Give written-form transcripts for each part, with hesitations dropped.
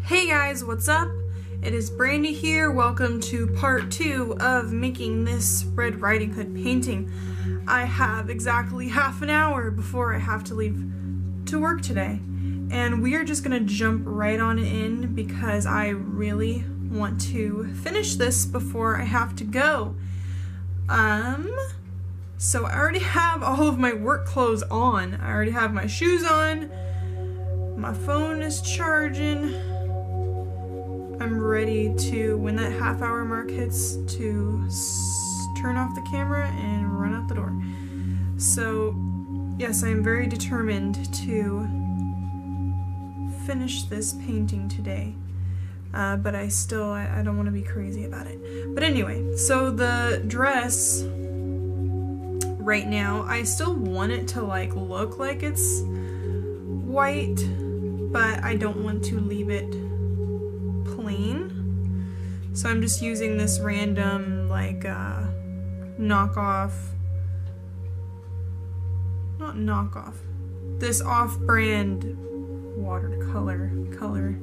Hey guys, what's up? It is Brandi here. Welcome to part 2 of making this Red Riding Hood painting. I have exactly half an hour before I have to leave to work today. And we are just gonna jump right on in because I really want to finish this before I have to go. So I already have all of my work clothes on. I already have my shoes on. My phone is charging. I'm ready to, when that half-hour mark hits, to turn off the camera and run out the door. So, yes, I am very determined to finish this painting today. But I don't want to be crazy about it. But anyway, so the dress right now, I still want it to like look like it's white, but I don't want to leave it plain. So I'm just using this random like knockoff, not knockoff, this off-brand watercolor color.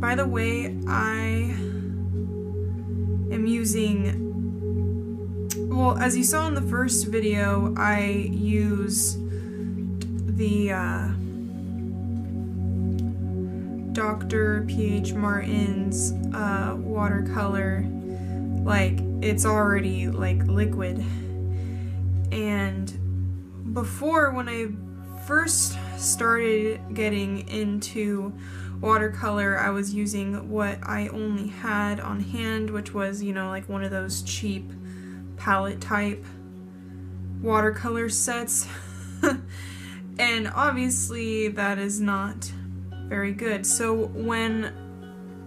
By the way, I am using, well, as you saw in the first video, I used the Dr. P.H. Martin's watercolor, like it's already like liquid. And before, when I first started getting into watercolor, I was using what I only had on hand, which was, you know, like one of those cheap palette type watercolor sets. And obviously that is not very good. So when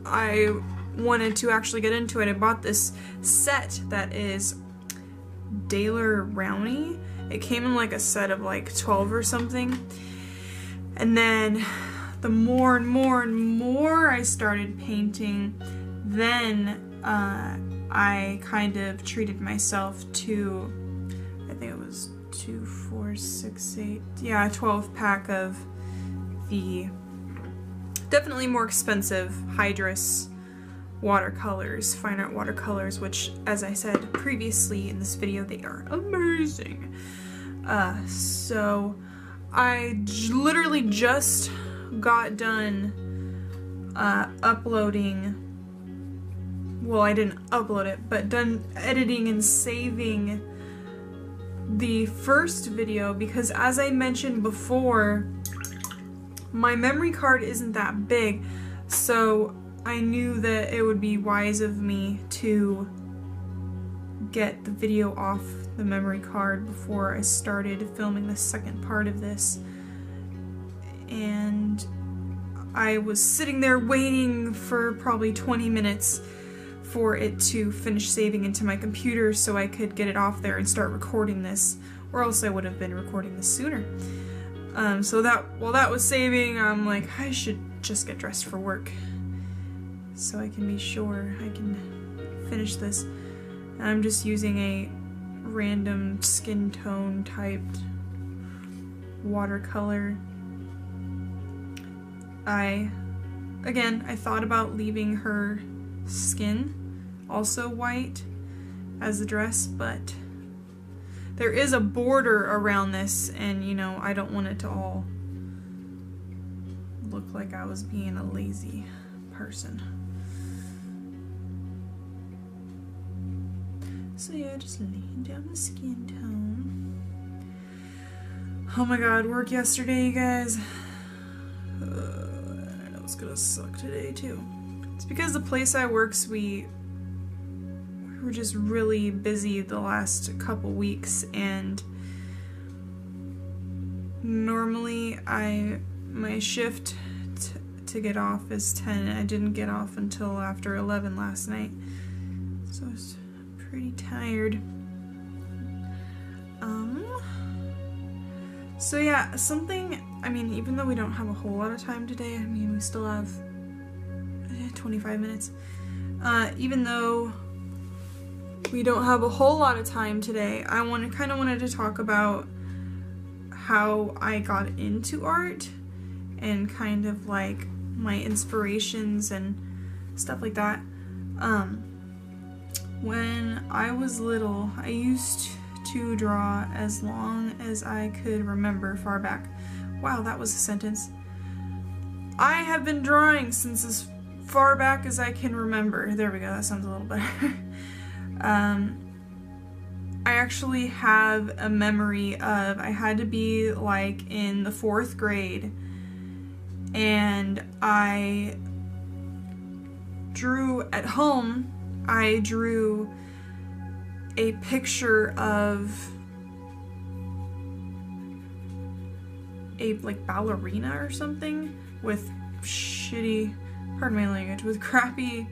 I wanted to actually get into it, I bought this set that is Daler Rowney. It came in like a set of like 12 or something. And then the more and more I started painting, then I kind of treated myself to, I think it was 2, 4, 6, 8, yeah, a 12 pack of the definitely more expensive Hydrus watercolors, fine art watercolors, which, as I said previously in this video, they are amazing. So I literally just got done uploading, well, I didn't upload it, but done editing and saving the first video, because as I mentioned before, my memory card isn't that big, so I knew that it would be wise of me to get the video off the memory card before I started filming the second part of this. And I was sitting there waiting for probably 20 minutes for it to finish saving into my computer so I could get it off there and start recording this, or else I would have been recording this sooner. So that, while that was saving, I'm like, I should just get dressed for work so I can be sure I can finish this. And I'm just using a random skin tone typed watercolor. I thought about leaving her skin also white as the dress, but there is a border around this, and you know, I don't want it to all look like I was being a lazy person. So yeah, just laying down the skin tone. Oh my god, work yesterday, you guys. I know it's gonna suck today too. It's because the place I works, we were just really busy the last couple weeks, and normally my shift to get off is 10, and I didn't get off until after 11 last night, so I was pretty tired. So yeah, something, I mean, even though we don't have a whole lot of time today, I mean, we still have 25 minutes, even though we don't have a whole lot of time today, I kind of wanted to talk about how I got into art and kind of like my inspirations and stuff like that. When I was little, I used to draw as long as I could remember, far back. Wow, that was a sentence. I have been drawing since as far back as I can remember. There we go, that sounds a little better. I actually have a memory of, I had to be like in the 4th grade, and I drew at home. I drew a picture of a like ballerina or something with shitty, pardon my language, with crappy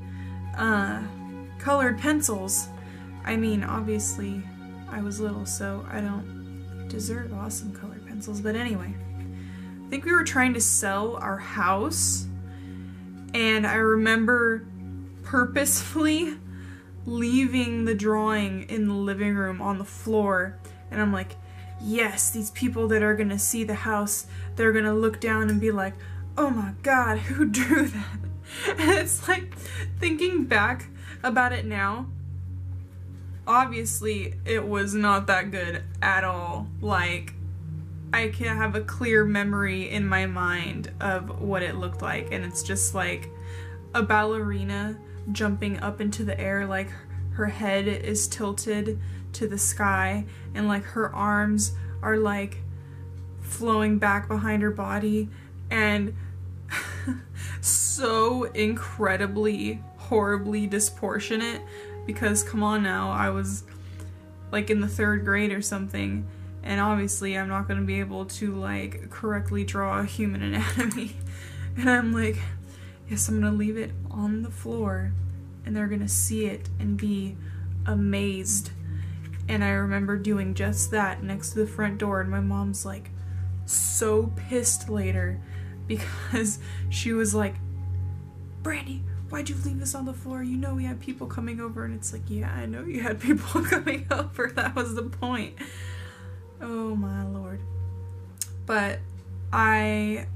colored pencils. I mean, obviously I was little, so I don't deserve awesome colored pencils, but anyway. I think we were trying to sell our house, and I remember purposefully leaving the drawing in the living room on the floor, and I'm like, yes, these people that are gonna see the house, they're gonna look down and be like, oh my god, who drew that? And it's like, thinking back about it now, obviously it was not that good at all. Like, I can have a clear memory in my mind of what it looked like, and it's just like a ballerina jumping up into the air, like her head is tilted to the sky, and like her arms are like flowing back behind her body, and so incredibly horribly disproportionate, because come on now, I was like in the 3rd grade or something, and obviously I'm not going to be able to like correctly draw a human anatomy. And I'm like, yes, I'm gonna leave it on the floor and they're gonna see it and be amazed. And I remember doing just that next to the front door, and my mom's like so pissed later because she was like, Brandi, why'd you leave this on the floor? You know we had people coming over. And it's like, yeah, I know you had people coming over. That was the point. Oh my lord. But I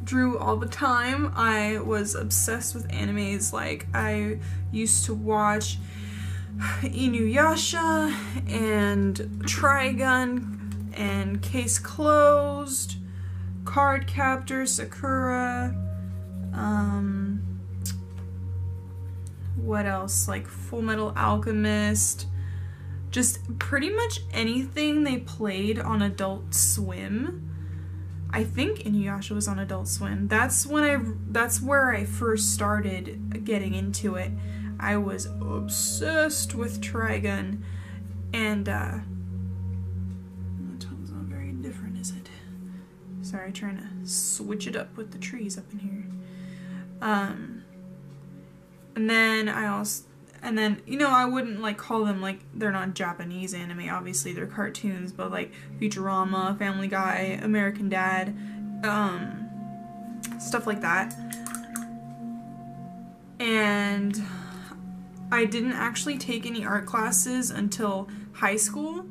drew all the time. I was obsessed with animes. Like, I used to watch Inuyasha and Trigun and Case Closed, Card Captor, Sakura, what else? Like Full Metal Alchemist. Just pretty much anything they played on Adult Swim. I think Inuyasha was on Adult Swim. That's where I first started getting into it. I was obsessed with Trigun, and the tone's not very different, is it? Sorry, trying to switch it up with the trees up in here. And then you know, I wouldn't like call them, like, they're not Japanese anime, obviously they're cartoons, but like Futurama, Family Guy, American Dad, stuff like that. And I didn't actually take any art classes until high school.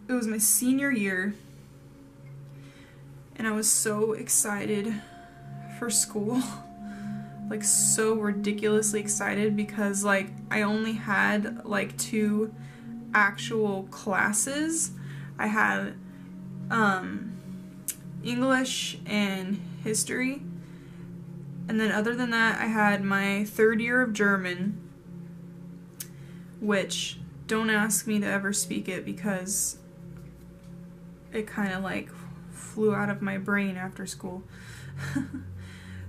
It was my senior year, and I was so excited for school. Like, so ridiculously excited, because like I only had like 2 actual classes. I had English and history, and then other than that I had my 3rd year of German, which, don't ask me to ever speak it because it kind of like flew out of my brain after school.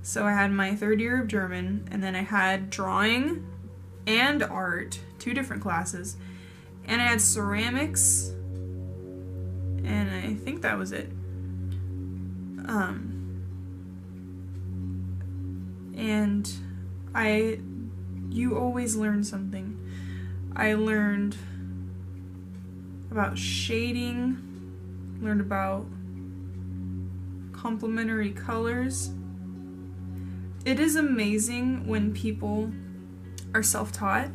So I had my 3rd year of German, and then I had drawing and art, 2 different classes, and I had ceramics, and I think that was it. And you always learn something. I learned about shading, learned about complementary colors. It is amazing when people are self-taught,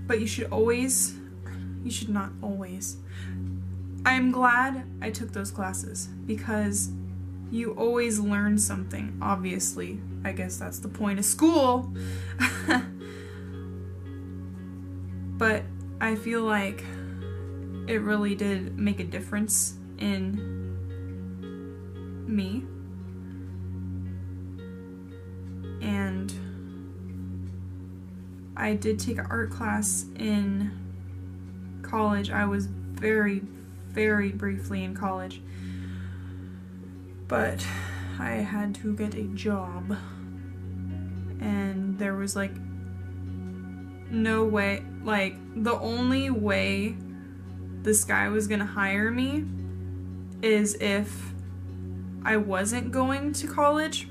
but you should always you should not always. I'm glad I took those classes because you always learn something, obviously. I guess that's the point of school. But I feel like it really did make a difference in me. And I did take an art class in college. I was very, very briefly in college. But I had to get a job. And there was like no way, like the only way this guy was gonna hire me is if I wasn't going to college.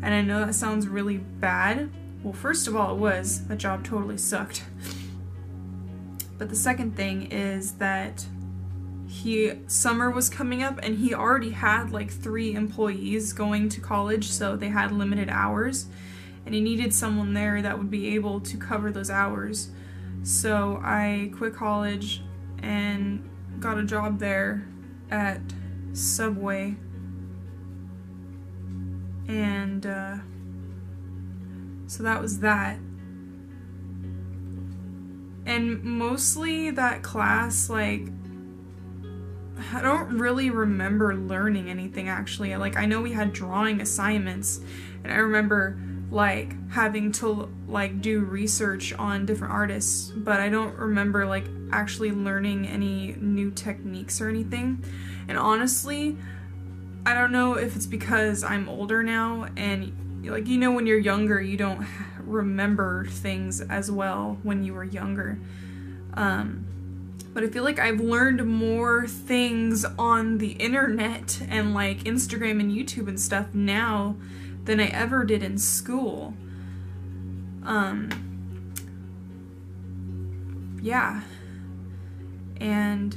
And I know that sounds really bad. Well, first of all, it was. That job totally sucked. But the second thing is that summer was coming up and he already had like 3 employees going to college, so they had limited hours. And he needed someone there that would be able to cover those hours. So I quit college and got a job there at Subway. And so that was that. And mostly that class, like, I don't really remember learning anything actually. Like, I know we had drawing assignments, and I remember like having to like do research on different artists, but I don't remember like actually learning any new techniques or anything. And honestly, I don't know if it's because I'm older now, and like, you know, when you're younger you don't remember things as well when you were younger. But I feel like I've learned more things on the internet and like Instagram and YouTube and stuff now than I ever did in school. Yeah. And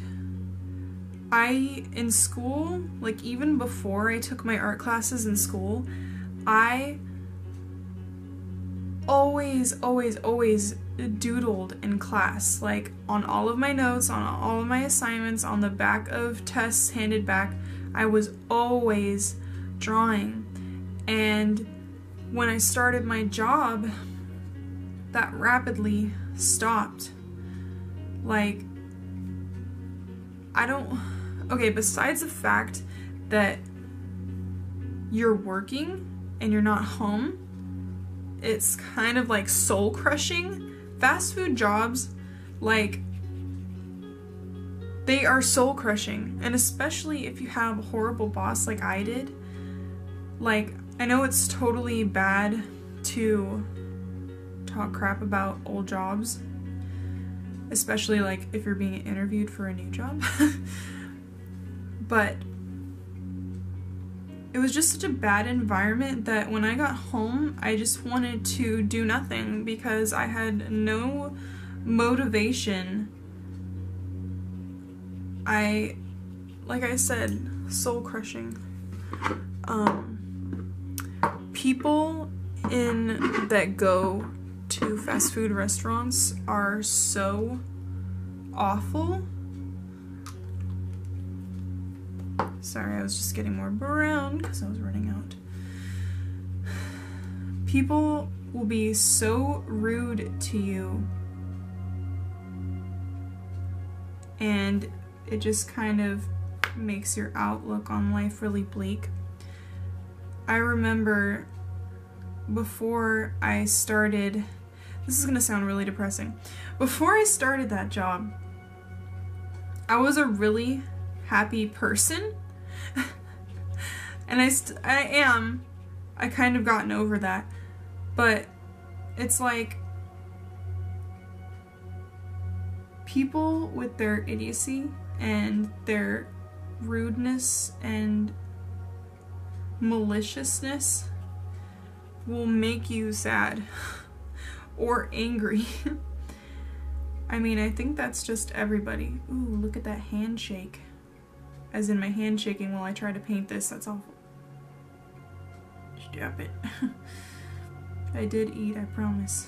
in school, like even before I took my art classes in school, I always doodled in class, like on all of my notes, on all of my assignments, on the back of tests handed back. I was always drawing. And when I started my job, that rapidly stopped. Like, okay, besides the fact that you're working and you're not home, it's kind of like soul crushing. Fast food jobs, like, they are soul crushing. And especially if you have a horrible boss like I did. Like, I know it's totally bad to talk crap about old jobs, especially like if you're being interviewed for a new job. But it was just such a bad environment that when I got home, I just wanted to do nothing because I had no motivation. Like I said, soul crushing. People that go to fast food restaurants are so awful. Sorry, I was just getting more brown because I was running out. People will be so rude to you, and it just kind of makes your outlook on life really bleak. I remember before I started, this is gonna sound really depressing. Before I started that job, I was a really happy person. And I am. I kind of gotten over that. But it's like people with their idiocy and their rudeness and maliciousness will make you sad or angry. I mean, I think that's just everybody. Ooh, look at that handshake. As in my hand shaking while I try to paint this. That's awful. Stop it. I did eat, I promise.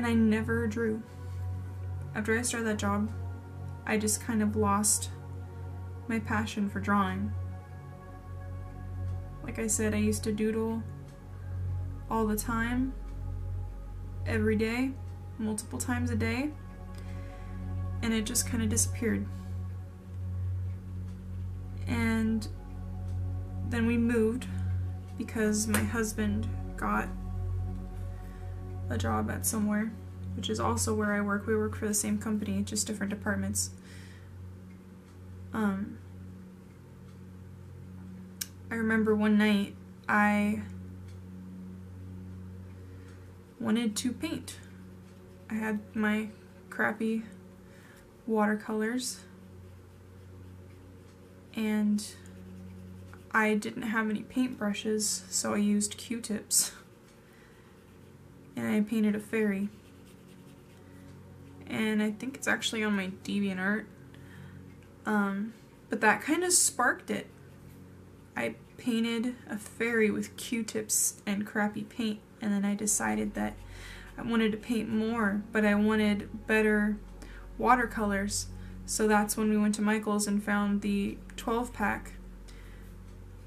and I never drew. After I started that job, I just kind of lost my passion for drawing. Like I said, I used to doodle all the time, every day, multiple times a day, and it just kind of disappeared. And then we moved because my husband got a job at somewhere, which is also where I work. We work for the same company, just different departments. I remember one night I wanted to paint. I had my crappy watercolors and I didn't have any paintbrushes, so I used Q-tips and I painted a fairy. And I think it's actually on my DeviantArt. But that kind of sparked it. I painted a fairy with Q-tips and crappy paint, and then I decided that I wanted to paint more, but I wanted better watercolors. So that's when we went to Michael's and found the 12-pack.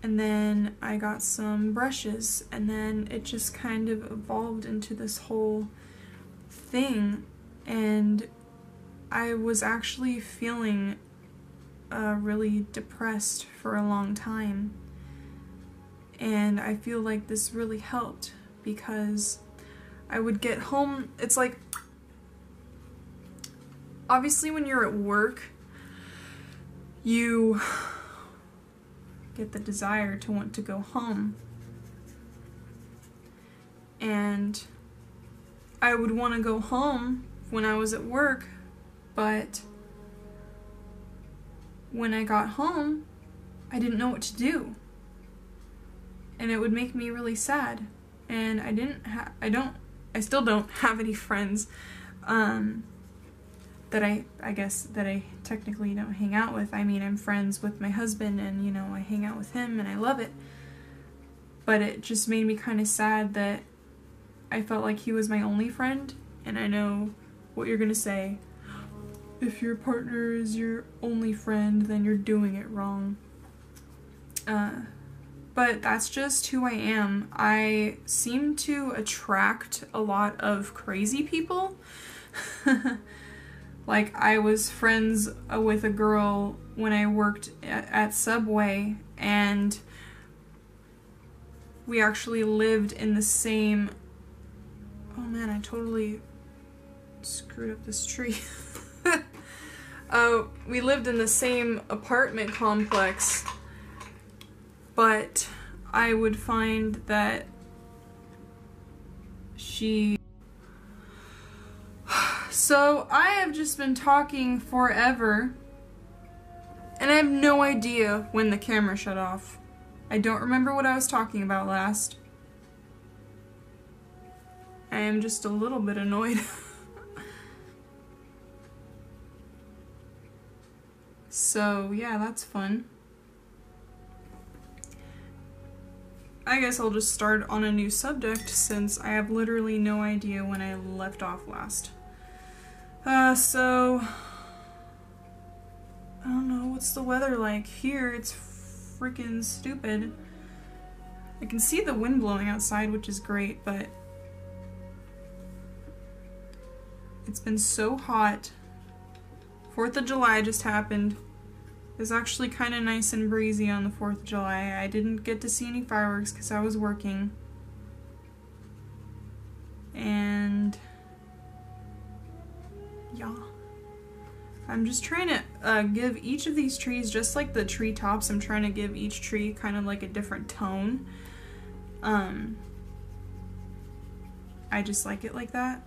And then I got some brushes, and then it just kind of evolved into this whole thing. And I was actually feeling really depressed for a long time. And I feel like this really helped because I would get home. It's like, obviously when you're at work, you get the desire to want to go home. And I would want to go home when I was at work, but when I got home, I didn't know what to do. And it would make me really sad. And I still don't have any friends that I technically don't hang out with. I mean, I'm friends with my husband and, you know, I hang out with him and I love it. But it just made me kind of sad that I felt like he was my only friend. And I know what you're gonna say. If your partner is your only friend, then you're doing it wrong. But that's just who I am. I seem to attract a lot of crazy people. Like, I was friends with a girl when I worked at Subway, and we actually lived in the same... Oh man, I totally screwed up this tree. We lived in the same apartment complex, but I would find that she... So I have just been talking forever, and I have no idea when the camera shut off. I don't remember what I was talking about last. I am just a little bit annoyed. So yeah, that's fun. I guess I'll just start on a new subject since I have literally no idea when I left off last. So I don't know, what's the weather like? Here it's freaking stupid. I can see the wind blowing outside, which is great, but it's been so hot. 4th of July just happened. It was actually kind of nice and breezy on the 4th of July. I didn't get to see any fireworks because I was working. And yeah. I'm just trying to give each of these trees, just like the tree tops, I'm trying to give each tree kind of like a different tone. I just like it like that.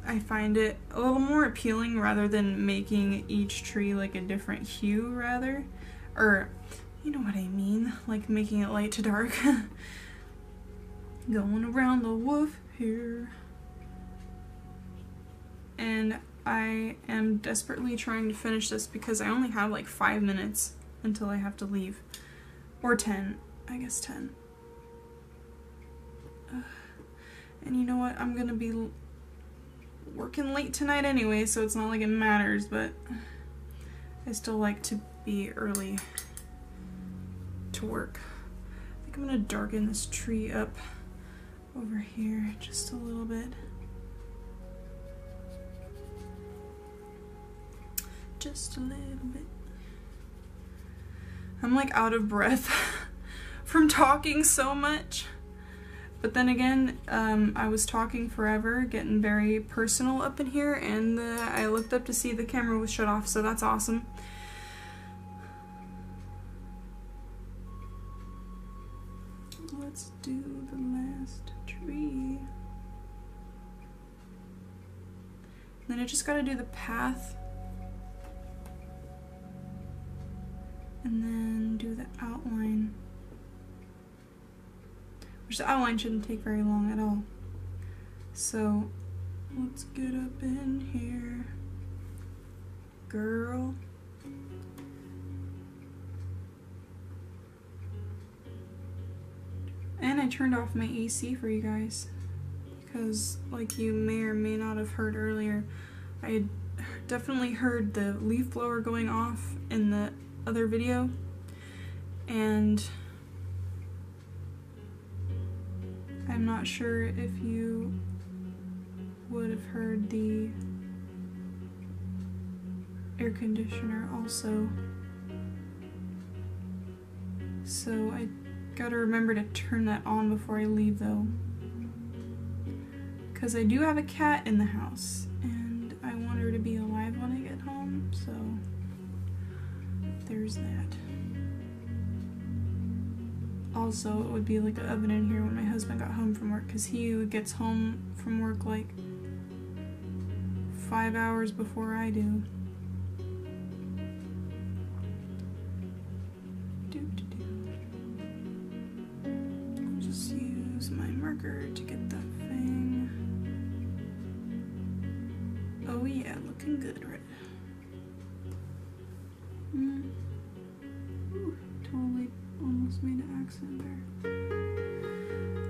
I find it a little more appealing rather than making each tree like a different hue, rather. Or, you know what I mean, like making it light to dark. Going around the wolf here. And I am desperately trying to finish this because I only have like 5 minutes until I have to leave. Or 10, I guess 10. And you know what, I'm gonna be working late tonight anyway, so it's not like it matters, but I still like to be early to work. I think I'm gonna darken this tree up over here just a little bit. Just a little bit. I'm like out of breath from talking so much. But then again, I was talking forever, getting very personal up in here, and I looked up to see the camera was shut off, so that's awesome. Let's do the last tree. Then I just gotta do the path. And then do the outline. Which the outline shouldn't take very long at all. So let's get up in here, girl. And I turned off my AC for you guys because, like you may or may not have heard earlier, I had definitely heard the leaf blower going off in the other video, and I'm not sure if you would have heard the air conditioner also. So I gotta remember to turn that on before I leave though, because I do have a cat in the house and I want her to be alive when I get home, so there's that. Also, it would be like an oven in here when my husband got home from work, because he gets home from work like 5 hours before I do. I'll just use my marker to get that thing. Oh yeah, looking good, right? Ooh, totally almost made an accent there.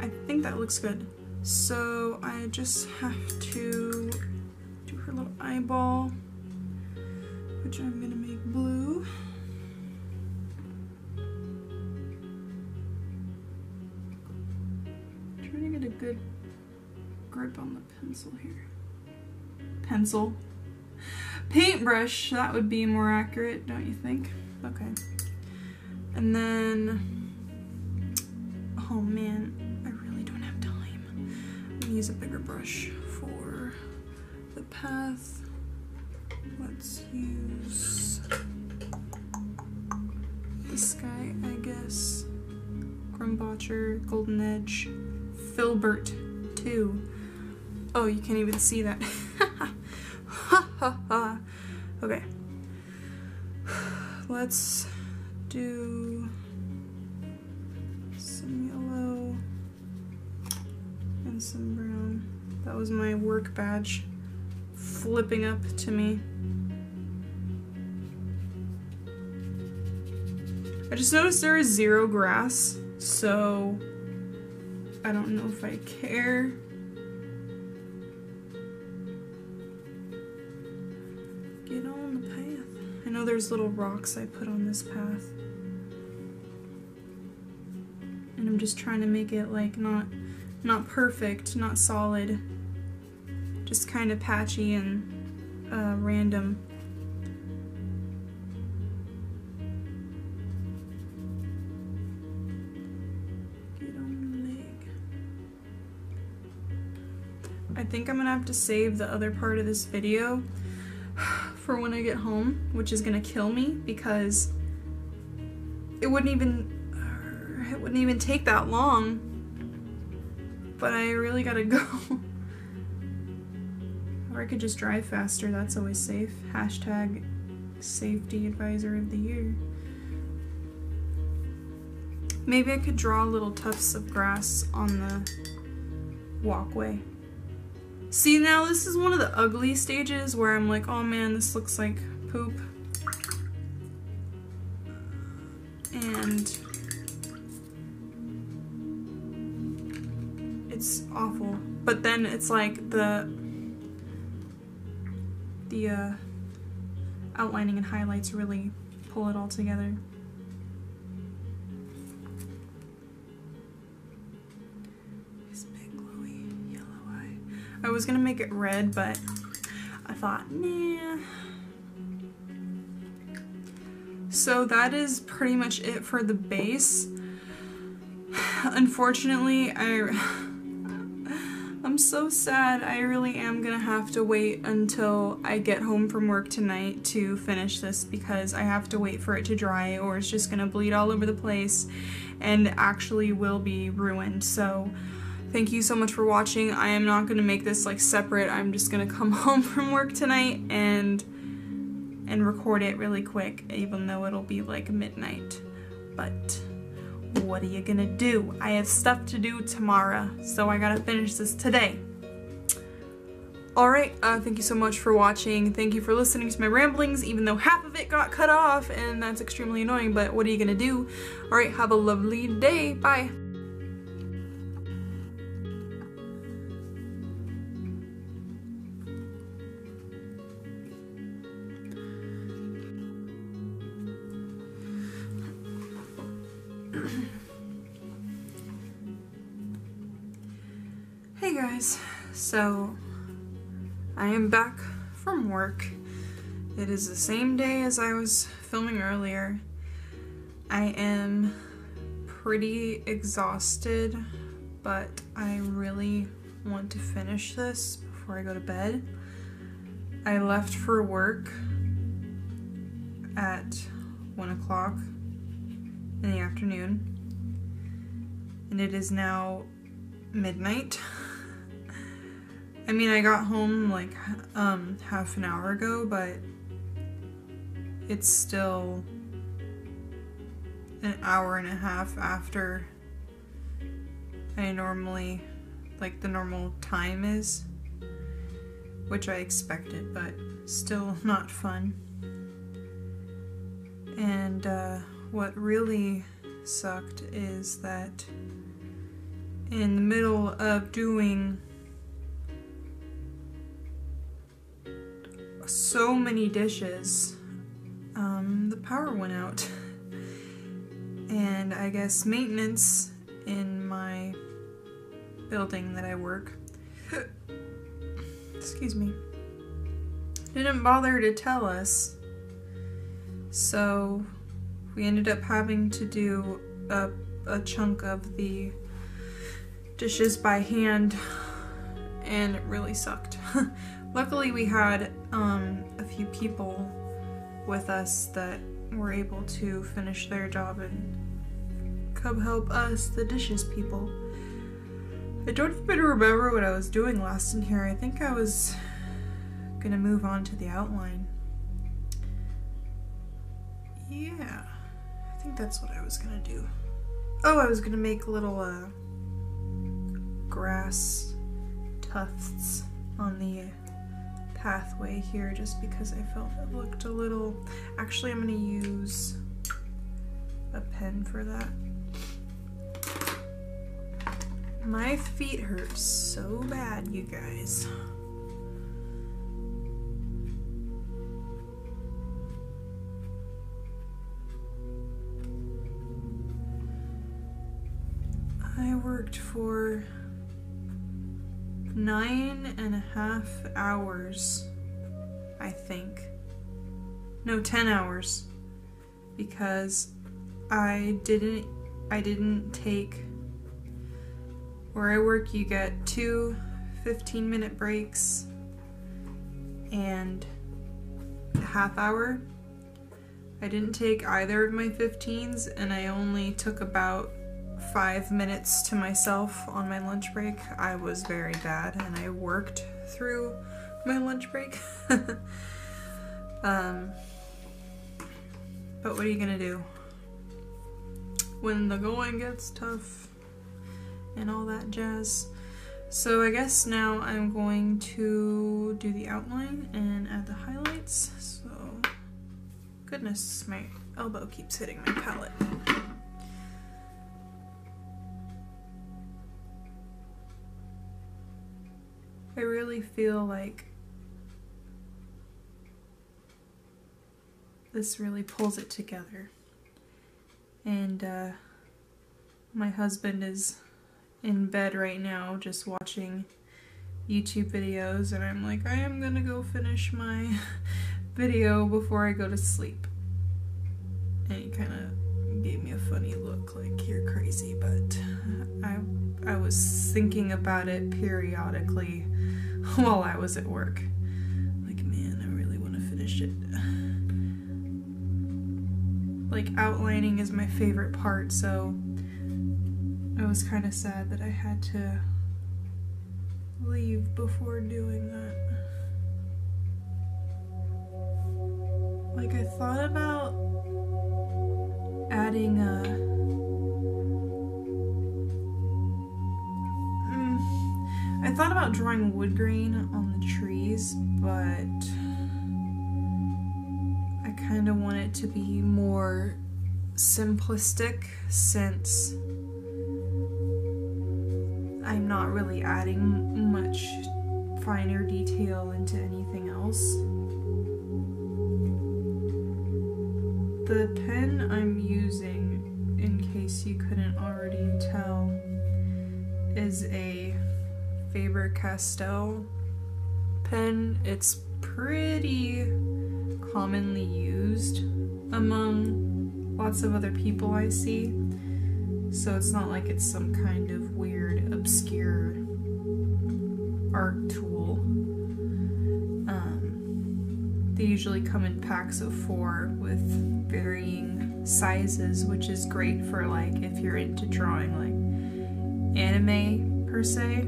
I think that looks good. So I just have to do her little eyeball, which I'm gonna make blue. Trying to get a good grip on the pencil here. Pencil. Paintbrush, that would be more accurate, don't you think? Okay. And then, oh man, I really don't have time. I'm gonna use a bigger brush for the path. Let's use this guy, I guess. Grumbotcher, Golden Edge, Filbert 2. Oh, you can't even see that. Ha ha ha. Okay. Let's do some yellow and some brown. That was my work badge flipping up to me. I just noticed there is 0 grass, so I don't know if I care. Get on the path. I know there's little rocks I put on this path. And I'm just trying to make it like not perfect, not solid. Just kind of patchy and random. Get on the leg. I think I'm gonna have to save the other part of this video for when I get home, which is gonna kill me because it wouldn't even take that long, but I really gotta go. Or I could just drive faster, that's always safe. Hashtag safety advisor of the year. Maybe I could draw little tufts of grass on the walkway. See, now this is one of the ugly stages where I'm like, oh man, this looks like poop. And it's awful. But then it's like the the outlining and highlights really pull it all together. This big glowy yellow eye. I was gonna make it red, but I thought, nah. So that is pretty much it for the base. Unfortunately, I'm so sad. I really am gonna have to wait until I get home from work tonight to finish this, because I have to wait for it to dry or it's just gonna bleed all over the place and actually will be ruined. So thank you so much for watching. I am not gonna make this like separate. I'm just gonna come home from work tonight and record it really quick, even though it'll be like midnight. But what are you gonna do? I have stuff to do tomorrow, so I gotta finish this today. Alright, thank you so much for watching. Thank you for listening to my ramblings, even though half of it got cut off, and that's extremely annoying, but what are you gonna do? Alright, have a lovely day. Bye! Hey guys, so I am back from work. It is the same day as I was filming earlier. I am pretty exhausted, but I really want to finish this before I go to bed. I left for work at 1 o'clock in the afternoon, and it is now midnight. I mean, I got home like half an hour ago, but it's still an hour and a half after I normally, like the normal time is, which I expected, but still not fun. And what really sucked is that in the middle of doing so many dishes, the power went out. And I guess maintenance in my building that I work, excuse me, didn't bother to tell us. So we ended up having to do a chunk of the dishes by hand, and it really sucked. Luckily we had a few people with us that were able to finish their job and come help us, the dishes people. I don't even remember what I was doing last in here. I think I was gonna move on to the outline. Yeah, I think that's what I was gonna do. Oh, I was gonna make little grass tufts on the pathway here, just because I felt it looked a little... Actually, I'm gonna use a pen for that. My feet hurt so bad, you guys. I worked for 9.5 hours, I think. No, 10 hours. Because I didn't take... Where I work, you get 2 15-minute breaks and a half hour. I didn't take either of my 15s, and I only took about 5 minutes to myself on my lunch break. I was very bad, and I worked through my lunch break. But what are you gonna do when the going gets tough and all that jazz? So I guess now I'm going to do the outline and add the highlights. So, goodness, my elbow keeps hitting my palette. I really feel like this really pulls it together. And my husband is in bed right now just watching YouTube videos, and I'm like, I am gonna go finish my video before I go to sleep. And he kind of gave me a funny look like, you're crazy, but I was thinking about it periodically while I was at work. Like, man, I really want to finish it. Like, outlining is my favorite part, so I was kind of sad that I had to leave before doing that. Like, I thought about adding I thought about drawing wood grain on the trees, but I kind of want it to be more simplistic since I'm not really adding much finer detail into anything else. The pen I'm using, in case you couldn't already tell, is a Faber-Castell pen. It's pretty commonly used among lots of other people I see, so it's not like it's some kind of weird, obscure art tool. They usually come in packs of 4 with varying sizes, which is great for like if you're into drawing like anime per se.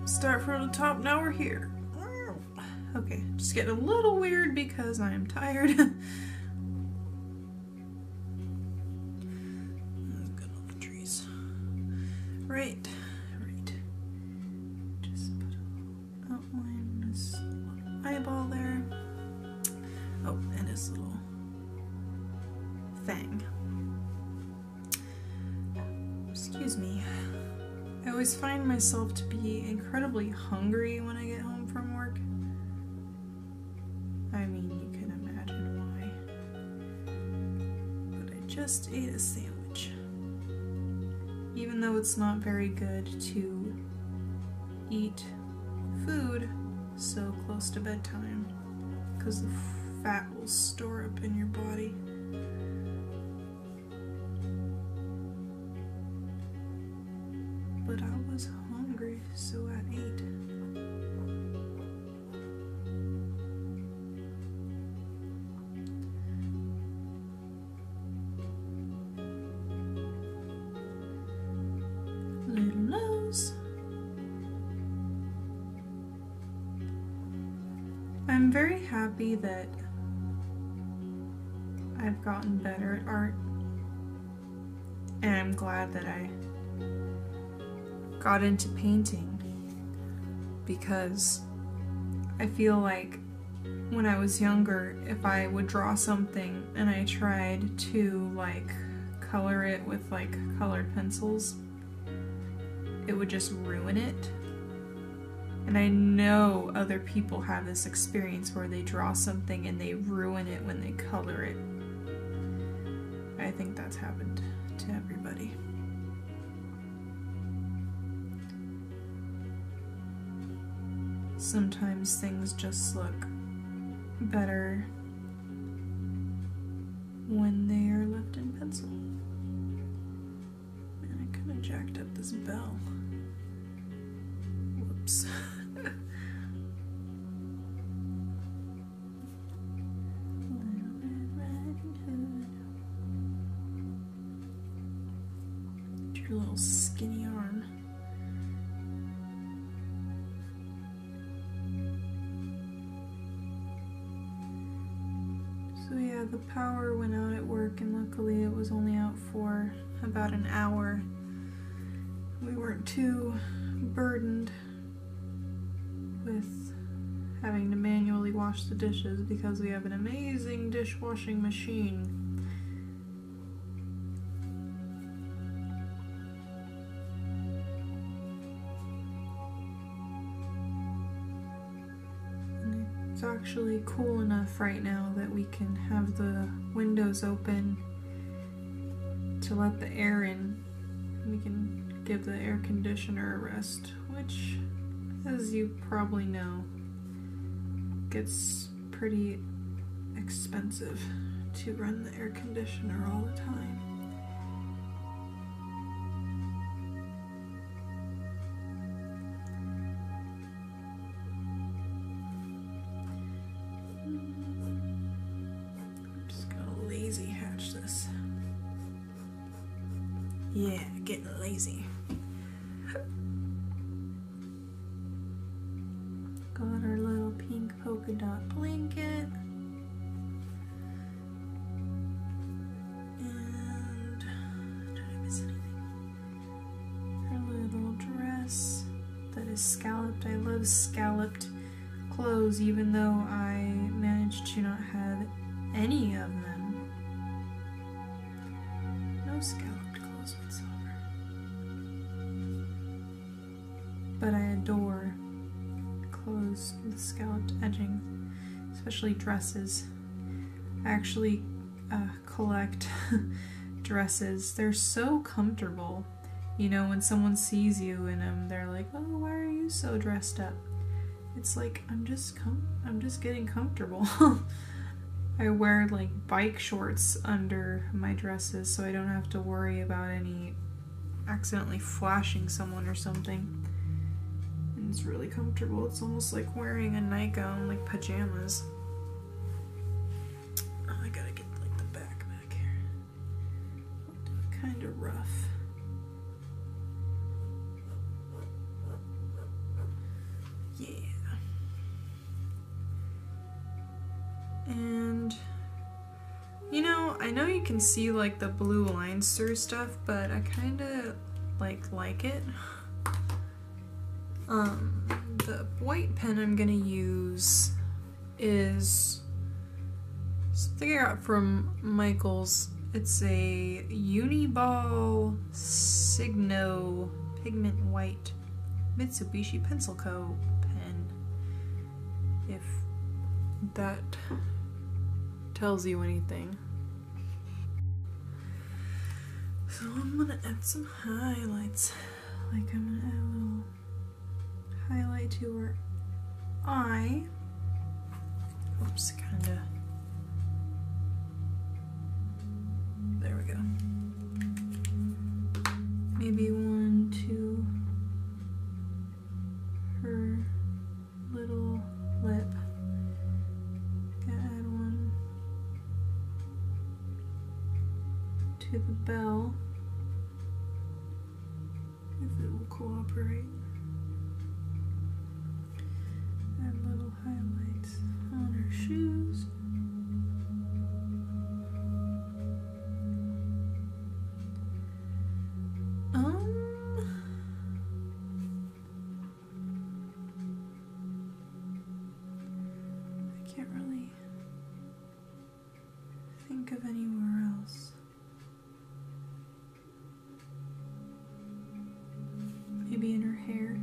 Start from the top, now we're here. Okay, just getting a little weird because I am tired. Good on the trees. Right. Just put a outline this little eyeball there. Oh, and this little fang. Excuse me. I always find myself to be incredibly hungry when I get home from work. I mean, you can imagine why. But I just ate a sandwich. Even though it's not very good to eat food so close to bedtime, because the fat will store up in your body. But I was hungry, so I ate. Little nose. I'm very happy that I've gotten better at art, and I'm glad that I got into painting, because I feel like when I was younger, if I would draw something and I tried to like color it with like colored pencils, it would just ruin it. And I know other people have this experience where they draw something and they ruin it when they color it. I think that's happened to everybody. Sometimes things just look better when they are left in pencil. Man, I could have jacked up this bell. Whoops. Your little skinny arm. So yeah, the power went out at work, and luckily it was only out for about an hour. We weren't too burdened with having to manually wash the dishes because we have an amazing dishwashing machine. it's actually cool enough right now that we can have the windows open to let the air in. We can give the air conditioner a rest, which, as you probably know, gets pretty expensive to run the air conditioner all the time. I'm just gonna lazy hatch this. Yeah, getting lazy. Got our little pink polka dot blanket. And did I miss anything? Her little dress that is scalloped. I love scalloped clothes, even though I managed to not have any of them. No scalloped clothes whatsoever. But I adore clothes with scalloped edging, especially dresses. I actually collect dresses. They're so comfortable. You know, when someone sees you in them, they're like, "Oh, why are you so dressed up?" It's like, I'm just getting comfortable. I wear like bike shorts under my dresses so I don't have to worry about any accidentally flashing someone or something. And it's really comfortable. It's almost like wearing a nightgown, like pajamas. Oh, I gotta get like the back here. I'll do it kind of rough. Yeah. And you know, I know you can see like the blue lines through stuff, but I kind of like it. The white pen I'm gonna use is something I got from Michael's. It's a Uniball Signo Pigment White Mitsubishi Pencil Co. pen. If that tells you anything. So I'm gonna add some highlights. Like I'm gonna add a little highlight to her eye. Oops, kinda. There we go. Maybe one to her little lip. Add one to the bell, if it will cooperate. Add little highlights on her shoes. I can't really think of anywhere else. Maybe in her hair.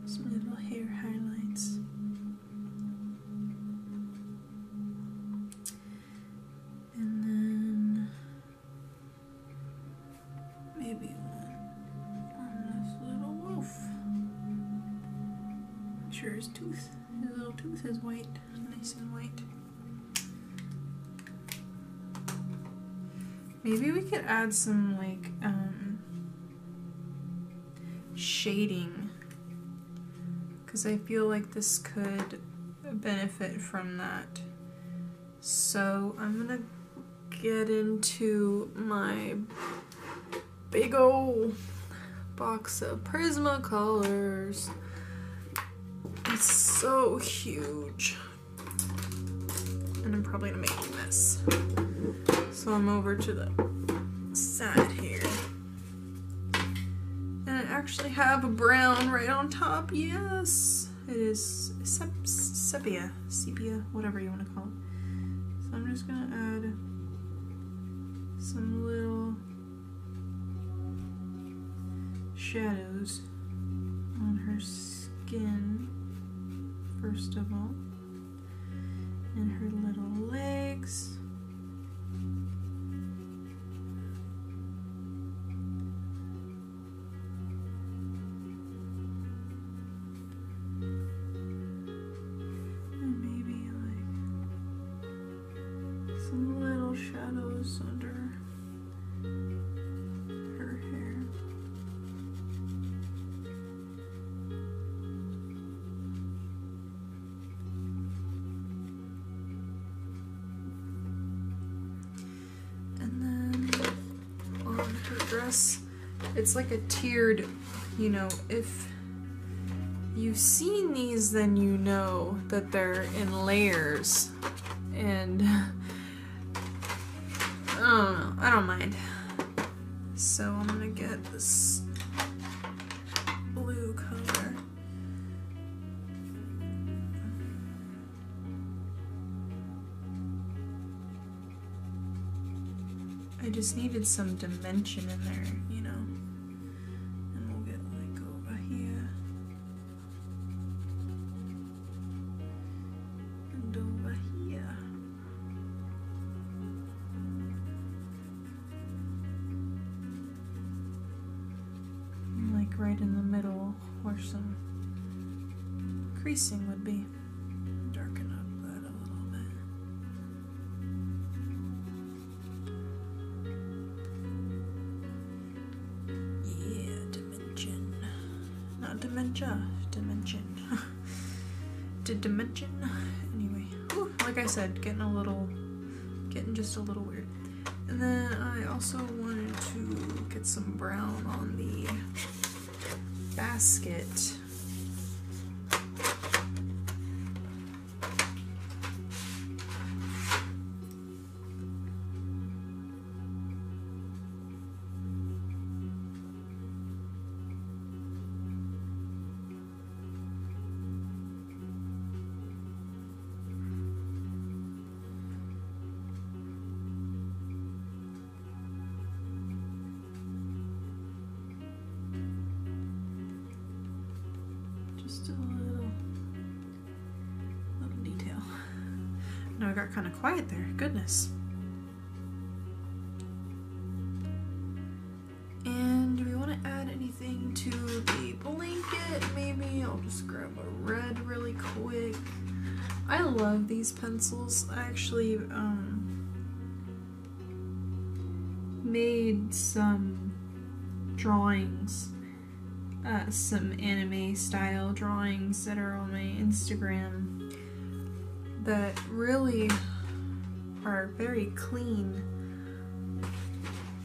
Some little hair highlights. And then maybe one on this little wolf. I'm sure his little tooth is white, nice and white. Maybe we could add some like shading, because I feel like this could benefit from that. So I'm gonna get into my big old box of Prismacolors. It's so huge, and I'm probably gonna make a mess. So I'm over to the side here, and I actually have a brown right on top. Yes, it is sepia, whatever you want to call it. So I'm just gonna add shadows on her skin, first of all, and her little legs. And maybe like some little shadows under her hair. And then on her dress, it's like a tiered, you know, if you've seen these, then you know that they're in layers, and I don't know, I don't mind. So I'm gonna get this blue color. I just needed some dimension in there, you know. And we'll get like over here. And over here. And like right in the middle where some creasing would be. Darken up that a little bit. Yeah, dimension. Not dementia, dimension. Dimension. Anyway, whew, like I said, getting just a little weird. And then I also wanted to get some brown on the basket. Just a little detail. Now I got kind of quiet there, goodness. And do we want to add anything to the blanket? Maybe I'll just grab a red really quick. I love these pencils. I actually made some drawings, some anime style drawings that are on my Instagram that really are very clean.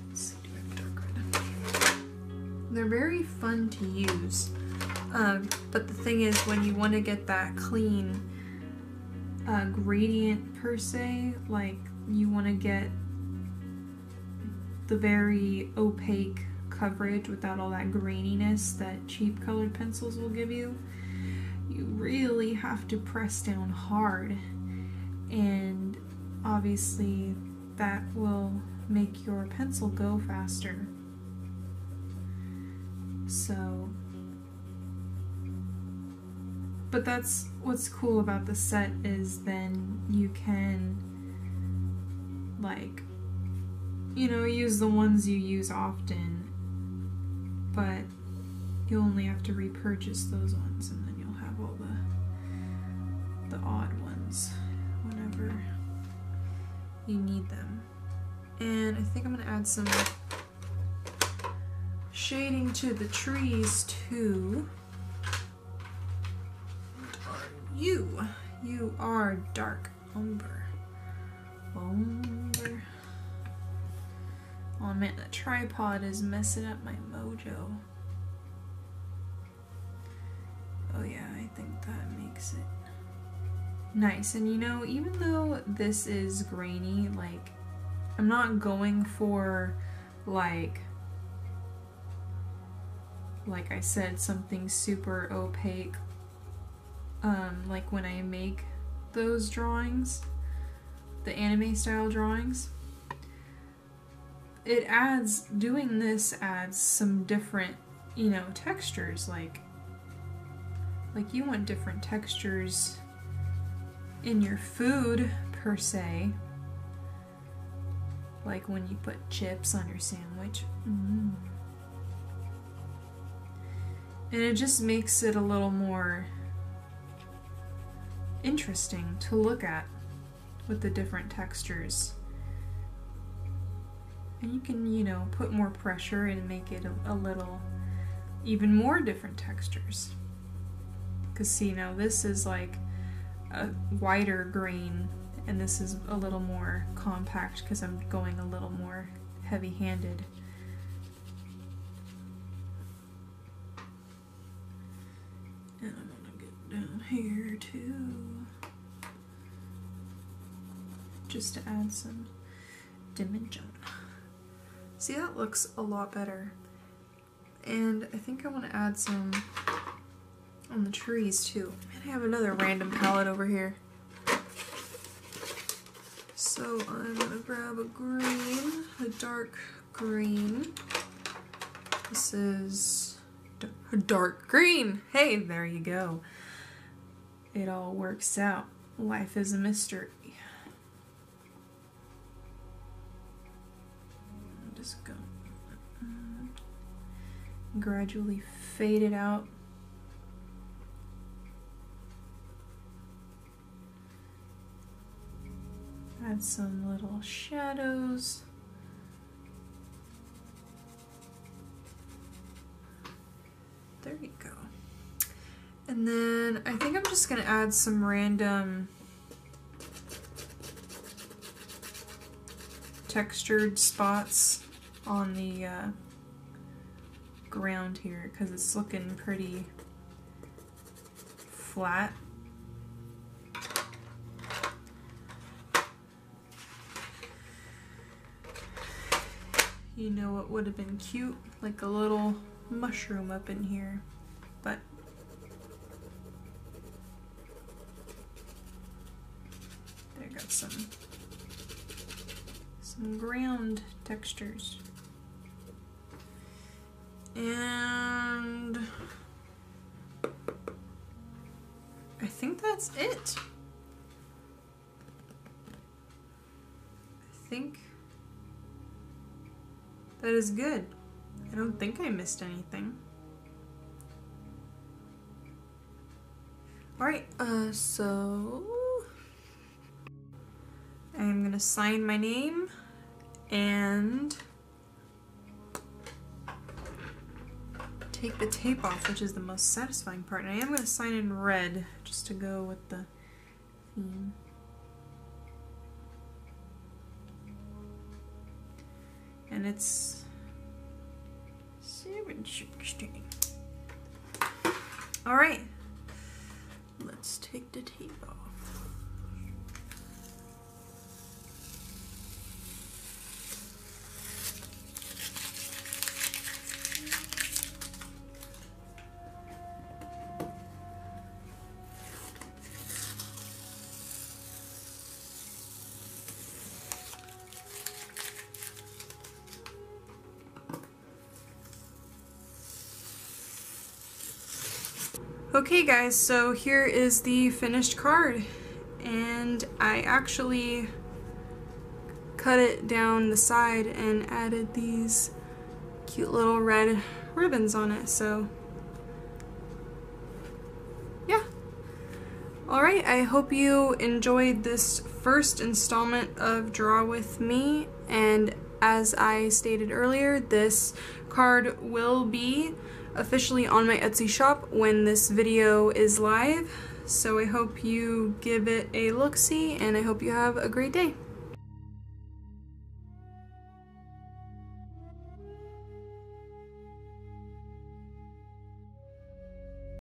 Let's see, do I have dark red? They're very fun to use, but the thing is, when you want to get that clean gradient per se, like you want to get the very opaque coverage without all that graininess that cheap colored pencils will give you, you really have to press down hard, and obviously that will make your pencil go faster. So, but that's what's cool about the set, is then you can, like, you know, use the ones you use often, but you only have to repurchase those ones, and then you'll have all the odd ones whenever you need them. And I think I'm gonna add some shading to the trees too. What are you? You are dark umber. Umber. Oh man, that tripod is messing up my mojo. Oh yeah, I think that makes it nice. And you know, even though this is grainy, like, I'm not going for like I said, something super opaque, like when I make those drawings, the anime style drawings. It adds, doing this adds some different you know, textures, like you want different textures in your food per se, like when you put chips on your sandwich. And it just makes it a little more interesting to look at with the different textures. And you can, you know, put more pressure and make it a little even more different textures. Because see, now this is like a wider grain, and this is a little more compact because I'm going a little more heavy-handed. And I'm gonna get down here too, just to add some dimension. See, that looks a lot better. And I think I want to add some on the trees too. Man, I have another random palette over here. So I'm gonna grab a green, a dark green. This is a dark green. Hey, there you go. It all works out. Life is a mystery. I'm just gonna gradually fade it out. Add some little shadows. There you go. And then I think I'm just gonna add some random textured spots on the ground here because it's looking pretty flat. You know what would have been cute? Like a little mushroom up in here, but there got some ground textures. And I think that's it. I think that is good. I don't think I missed anything. Alright, so I'm gonna sign my name and take the tape off, which is the most satisfying part. And I am gonna sign in red just to go with the theme. And it's 7/16. All right, let's take the tape off. Okay guys, so here is the finished card, and I actually cut it down the side and added these cute little red ribbons on it, so yeah. Alright, I hope you enjoyed this first installment of Draw With Me, and as I stated earlier, this card will be officially on my Etsy shop when this video is live, so I hope you give it a look-see, and I hope you have a great day.